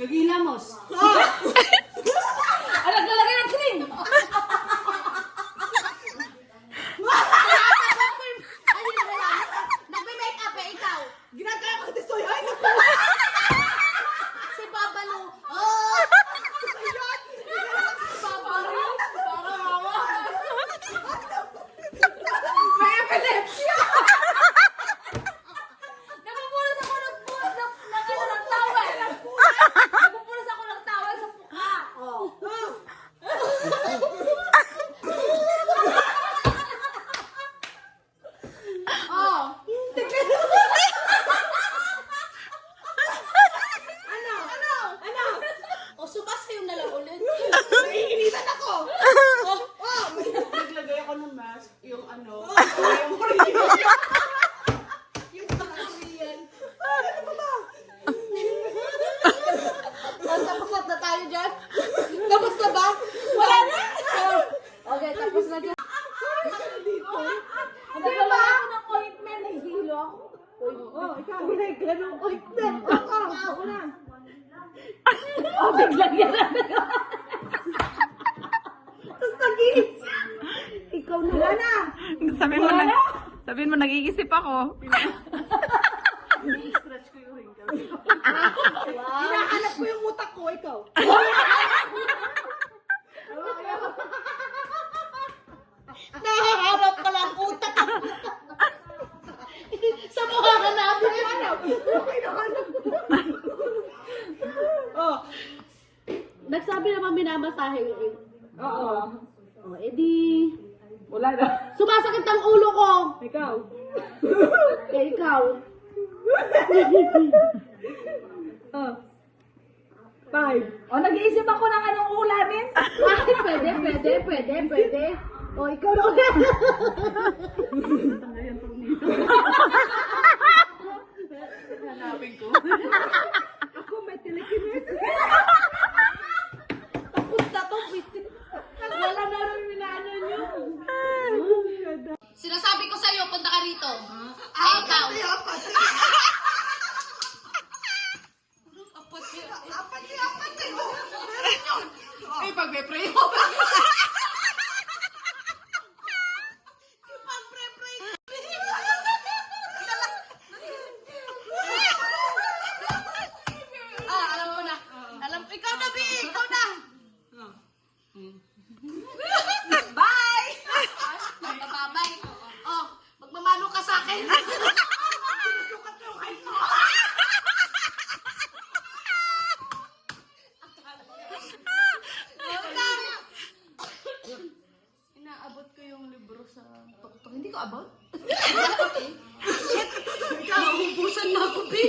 Nagilamos. Ano, naglalagay ng cream. Nagme-makeup eh, ikaw. Ginagaya ko dito yun. Si Babalo. Oh! Ayun. Babalo. Para mama. May epilepsy. Napupunas ako ng towel. Napupunas ako ng towel sa mukha. Oh. Oh. Ano? O, sumasayo na lang ulit. Naiinitan ako. Oh, naglagay ako ng mask. Yung ano. Yung original. Yung Korean. Ano ba ba? Tapos na tayo dyan. Tapos na ba? Wala na. Okay, tapos na dyan. Dito. Nagdala ako ng ointment. Nahihilo ako. Oh, ikaw. May ganong ointment. Ako na. Oh, biglang yan. Tapos nag-iisip. Ikaw na. Wala na. Sabihin mo, nag-iisip ako. I-stretch ko yung wrinkles. Hinahanap ko yung utak ko. Ikaw. Nahaharap ka lang utak. Sa mukha ka namin. Hinahanap ko. Oh. Nagsabi naman minamasahe. Oo. Oh, edi. Wala na. Sumasakit ang ulo ko. Ikaw. Eh, ikaw. Oh. 5. O, nag-iisip ako ng anong ulamin. Pwede. Oh, ikaw na ulit. Hanapin ko. Ako may telekinesis. Tapos na to. Wala na rin minaano nyo. Sinasabi ko sa'yo, punta ka rito. Eh, ikaw. Apat kayo. Meron yun. Eh, pag may pray Alam mo na. Ikaw na, Bi. Ikaw na. Bye! Magpapabay. Oh, magmamano ka sa akin. Sinusukat yung height mo. Inaabot ko yung libro sa tuktok. Hindi ko abot? Ikaw, hubusan na ako, Bi.